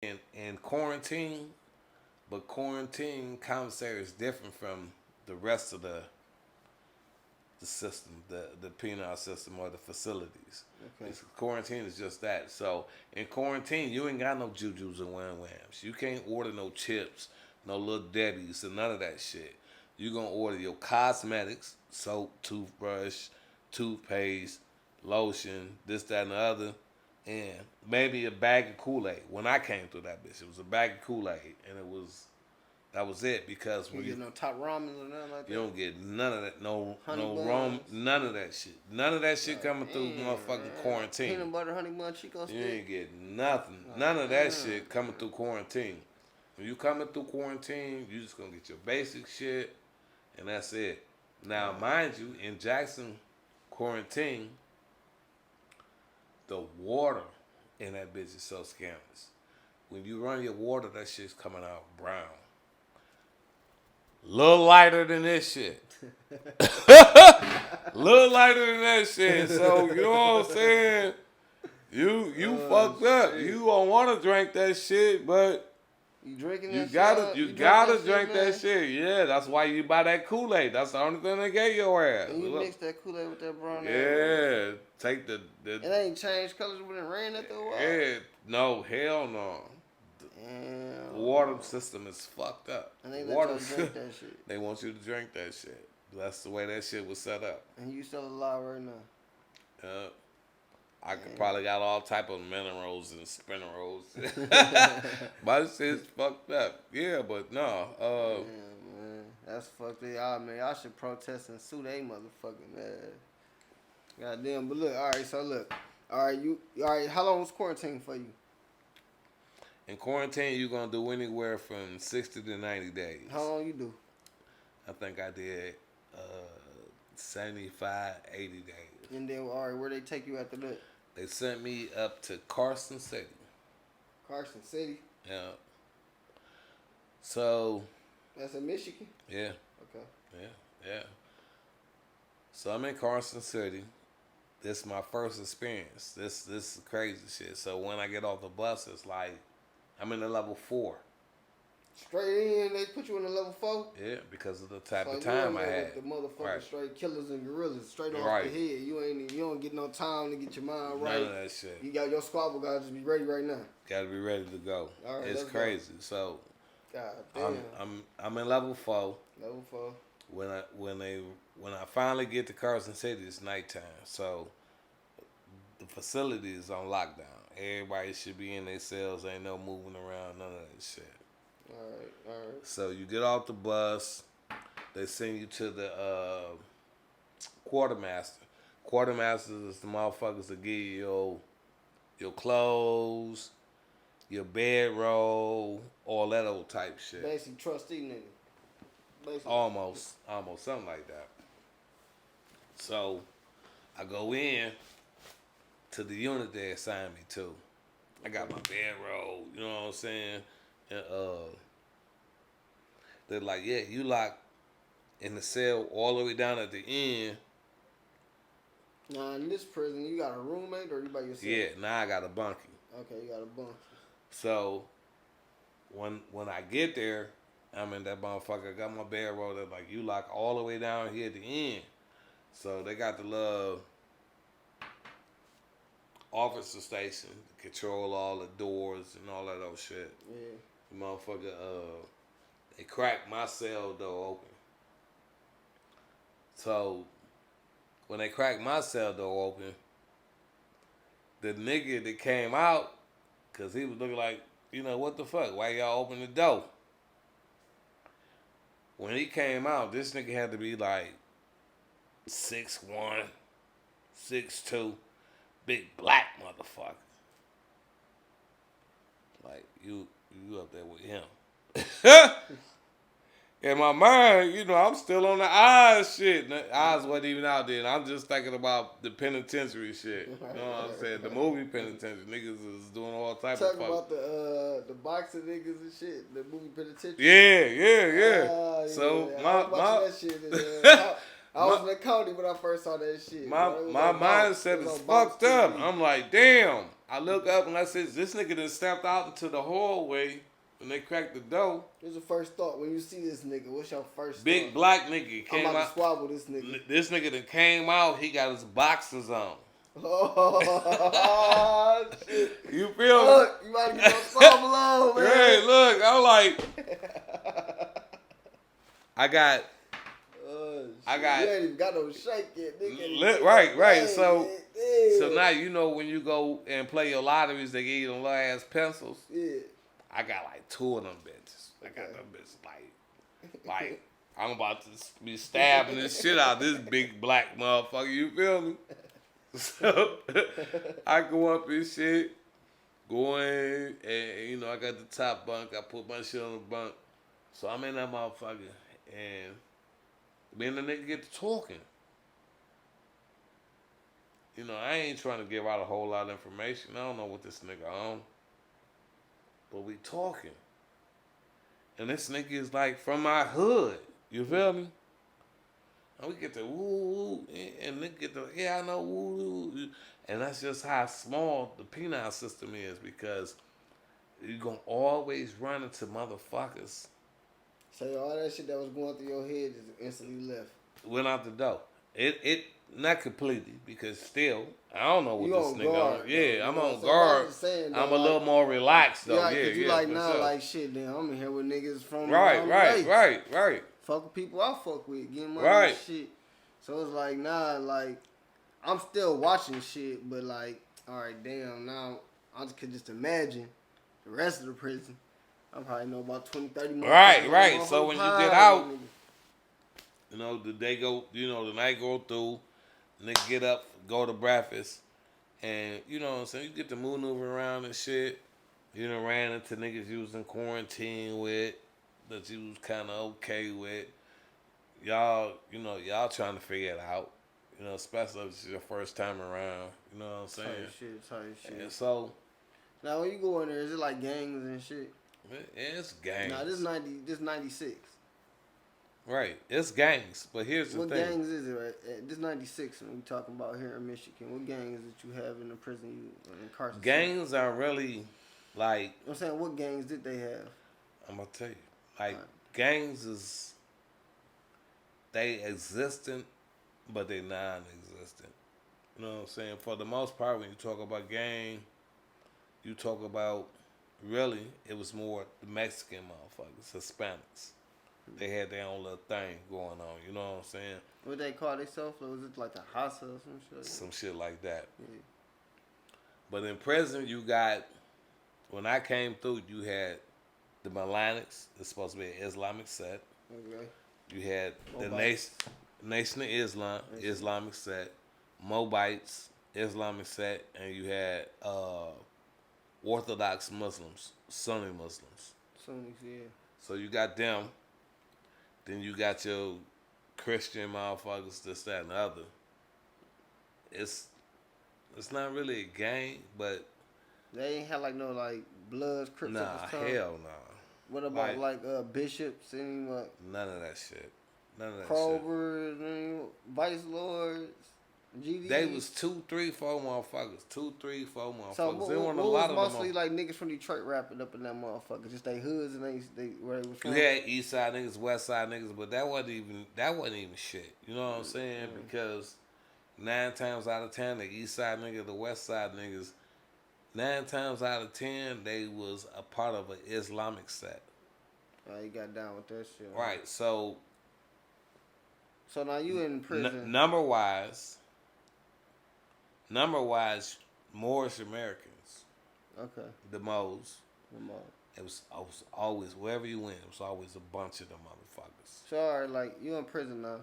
in quarantine, but quarantine commissary is different from the rest of the system, the penal system or the facilities. Okay. Quarantine is just that. So in quarantine, you ain't got no jujus and wham whams. You can't order no chips, no little debbies, and none of that shit. You gonna order your cosmetics, soap, toothbrush, toothpaste, lotion, this, that, and the other, and maybe a bag of Kool-Aid. When I came through that bitch, it was a bag of Kool-Aid, and that was it because You when get no top ramen or nothing like that. you don't get none of that, Honey no rum, buns. none of that shit. None of that shit coming through motherfucking Man. quarantine. Peanut butter honey bun Chico You stick. ain't get nothing. None of that shit coming through quarantine. When you coming through quarantine, you just gonna get your basic shit, and that's it. Now, mind you, in Jackson quarantine, the water in that bitch is so scandalous. When you run your water, that shit's coming out brown. Little lighter than this shit. Little lighter than that shit. So you know what I'm saying? You fucked up. Shit. You don't want to drink that shit, but You drinking you that gotta shit? you gotta drink man? that shit. Yeah, that's why you buy that Kool-Aid. That's the only thing they gave your ass. And you mix that Kool-Aid with that brown. Yeah, take the It ain't changed colors when it rained after a while. yeah. No, hell no. Damn. The water system is fucked up. And they let Water y'all drink that shit. They want you to drink that shit. That's the way that shit was set up. And you still alive right now. I could probably got all type of minerals and spinnerals. My shit's fucked up. Yeah, but no. Damn, man. That's fucked up. Y'all, man. Y'all should protest and sue they motherfucking ass. Goddamn. But look, alright, so look. Alright, how long was quarantine for you? In quarantine, you're going to do anywhere from 60 to 90 days. How long you do? I think I did 75, 80 days. And then, alright, where they take you after that? They sent me up to Carson City. Carson City? Yeah. So. That's in Michigan? Yeah. Okay. Yeah. So I'm in Carson City. This is my first experience. This is crazy shit. So when I get off the bus, it's like I'm in the level 4. Straight in, they put you in the level 4? Yeah, because of the type So of time I you had. with the motherfucking Right. straight killers and gorillas straight off Right. the head. You don't get no time to get your mind right. None of that shit. You got your squabble guys just be ready right now. Got to be ready to go. All right, it's let's crazy. So God damn. I'm in level 4. Level 4. When I finally get to Carson City, it's nighttime. So the facility is on lockdown. Everybody should be in their cells. Ain't no moving around. None of that shit. All right. So you get off the bus. They send you to the quartermaster. Quartermasters is the motherfuckers that give you your clothes, your bedroll, all that old type shit. Basically, trustee nigga. Basically. Almost something like that. So I go in to the unit they assigned me to. I got my bedroll, you know what I'm saying? And they're like, yeah, you locked in the cell all the way down at the end. Now in this prison, you got a roommate or you by yourself? Yeah, now I got a bunkie. Okay, you got a bunk. So when I get there, I'm in that motherfucker. I got my bedroll. They're like, you lock all the way down here at the end. So they got the little officer station to control all the doors and all that old shit. Yeah. The motherfucker, they cracked my cell door open. So when they cracked my cell door open, the nigga that came out, cause he was looking like, what the fuck? Why y'all open the door? When he came out, this nigga had to be like 6'1", 6'2", big black motherfucker. Like you up there with him. In my mind, I'm still on the eyes shit. The eyes wasn't even out there. I'm just thinking about the penitentiary shit. You know what I'm saying? The movie penitentiary. Niggas is doing all type of fuck. Talking about the boxing niggas and shit. The movie penitentiary. Yeah. So yeah. my I was watching that shit. I was in the county when I first saw that shit. My mindset is fucked up. I'm like, damn. I look up and I said, this nigga done stepped out into the hallway when they cracked the door. What's your first thought when you see this nigga? What's your first Big thought? black nigga I'm came about to out. squabble this nigga. This nigga that came out, he got his boxers on. Oh, shit. You feel me? Look, you about to get your squabble on, man. Hey, look, I'm like, I got. You ain't even got no shake yet, nigga. Right. So Yeah. now you know when you go and play your lotteries, they give you them little ass pencils. Yeah. I got like 2 of them bitches. I got them bitches like I'm about to be stabbing this shit out of this big black motherfucker. You feel me? So I go up and shit, go in, and you know I got the top bunk. I put my shit on the bunk, so I'm in that motherfucker, and me and the nigga get to talking. You know, I ain't trying to give out a whole lot of information. I don't know what this nigga on. But we talking. And this nigga is like from my hood. You feel me? And we get the woo, and nigga get the, yeah, I know, woo. And that's just how small the penal system is, because you're going to always run into motherfuckers. So all that shit that was going through your head just instantly left. Went out the door. It not completely, because still I don't know what You this on nigga guard, on. Yeah, though, I'm you know on what I'm guard. saying? I'm a Though, little more relaxed though. Yeah, cause you like for now, sure. like shit. Damn, I'm in here with niggas from Right. Fuck with people I fuck with, getting money Right. and shit. So it's like nah, like I'm still watching shit, but like, all right, damn. Now I just could just imagine the rest of the prison. I probably know about 20, 30 more. Right. So when you get out, you know, the day go, you know, the night go through, nigga get up, go to breakfast, and you know what I'm saying, you get to maneuver around and shit. You done ran into niggas you was in quarantine with, that you was kind of okay with. Y'all, you know, y'all trying to figure it out. You know, especially if it's your first time around. You know what I'm saying? Type shit. And so, now when you go in there, is it like gangs and shit? it's gangs. Nah, this 96. Right, it's gangs. But here's the thing. What gangs is it? Right? This 96 when we talking about here in Michigan. What gangs that you have in the prison you incarcerated? Gangs are really like, I'm saying, what gangs did they have? I'm gonna tell you, like gangs is, they existent, but they non-existent. You know what I'm saying? For the most part, when you talk about gang, you talk about, really, it was more the Mexican motherfuckers, Hispanics. They had their own little thing going on. You know what I'm saying? What they call themselves? Or was it like a Hassa or some shit? Some shit like that. Yeah. But in prison, you got, when I came through, you had the Melanics. It's supposed to be an Islamic sect. Okay. You had the Mobites. Nation of Islam, Islamic sect. Mobites, Islamic sect. And you had Orthodox Muslims, Sunni Muslims. Sunnis, yeah. So you got them. Then you got your Christian motherfuckers, this, that, and the other. It's not really a gang, but They ain't had like no like Bloods, Crips nah, at this time? hell nah. What about like bishops and what? None of that shit. None of that shit. Crovers and Vice Lords, GD. They was 2, 3, 4 motherfuckers. 2, 3, 4 motherfuckers. So what There wasn't a was lot of mostly them. like niggas from Detroit rapping up in that motherfucker? Just they hoods and they where they was You from. had East Side niggas, West Side niggas, but that wasn't even shit. You know what I'm saying? Because 9 times out of 10, the East Side niggas, the West Side niggas, 9 times out of 10, they was a part of an Islamic sect. Oh, you got down with that shit. Right. So now you in prison. number wise, Moorish Americans, Okay. the most. Remote. It was always, wherever you went, it was always a bunch of them motherfuckers. So alright, like you in prison now.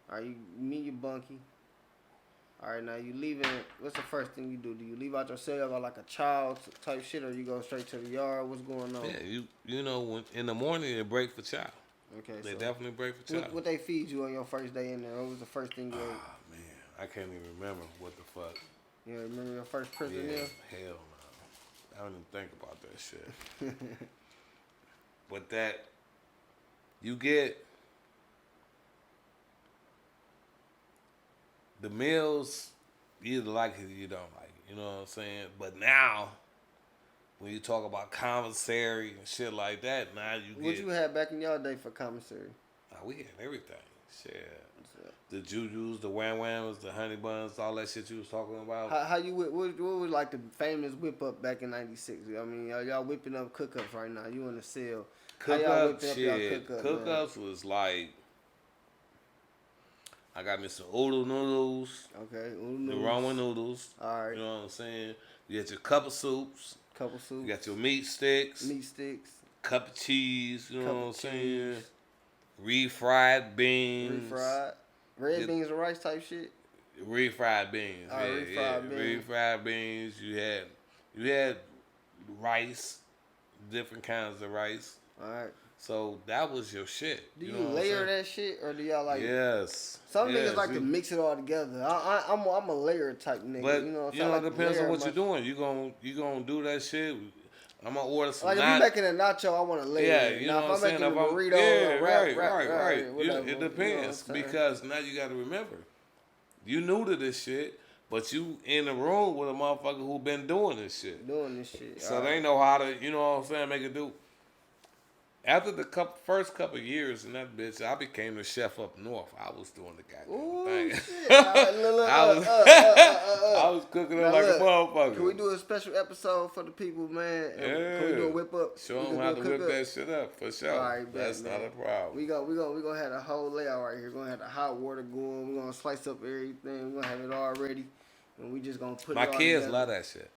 Alright, you meet your bunkie. Alright, now you leaving. What's the first thing you do? Do you leave out your cell about like a child type shit, or you go straight to the yard? What's going on? Yeah, you know, when in the morning they break for child. Okay, They so definitely break for child. what they feed you on your first day in there? What was the first thing you ate? Ah, man, I can't even remember what the fuck. You remember your first prison Yeah, meal? hell no. I don't even think about that shit. But that, you get the meals, you either like it or you don't like it. You know what I'm saying? But now, when you talk about commissary and shit like that, now you What get. you had back in your day for commissary? We had everything. Shit. What's up? The jujus, the wham whams, the honey buns, all that shit you was talking about. How you what was like the famous whip up back in '96? I mean, y'all whipping up cook ups right now. You in the cell. How Cook y'all up whipping up y'all shit. cook up, Cook man? ups was like, I got me some oodle noodles, Okay, the ramen noodles. All right, You know what I'm saying? You got your cup of soups. couple You soups, got your meat sticks, meat sticks, cup of cheese. You know cup what I'm of saying? cheese, Refried beans. refried, red Your- beans and rice type shit. Refried beans. All right, refried beans. Refried beans. You had rice, different kinds of rice. All right. So that was your shit. Do You you know what I'm layer saying? that shit, or do y'all like? Yes. Some yes. niggas like to mix it all together. I'm a layer type nigga. But you know, so you I know, like it to depends on layer what my you're doing. You gonna do that shit. I'm gonna order some. Like if you making a nacho, I want to layer Yeah, it. you Now know if what I'm I'm saying. making a If I'm, burrito, yeah, a wrap, right. whatever. It depends You know because now you got to remember, you new to this shit, but you in the room with a motherfucker who been doing this shit, doing this shit. so All they right. know how to, you know what I'm saying, make it do. After the first couple years in that bitch, I became the chef up north. I was doing the Ooh, goddamn thing. shit. All right, look, I was, I was cooking Now it like look, a motherfucker. Can we do a special episode for the people, man? And Yeah. Can we do a whip up? Show We them can how do to a whip cook up. that shit up for sure. All right, That's bet, not man. a problem. We gonna have a whole layout right here. We're gonna have the hot water going. We're gonna slice up everything. We're gonna have it all ready, and we just gonna put My it all kids together. love that shit.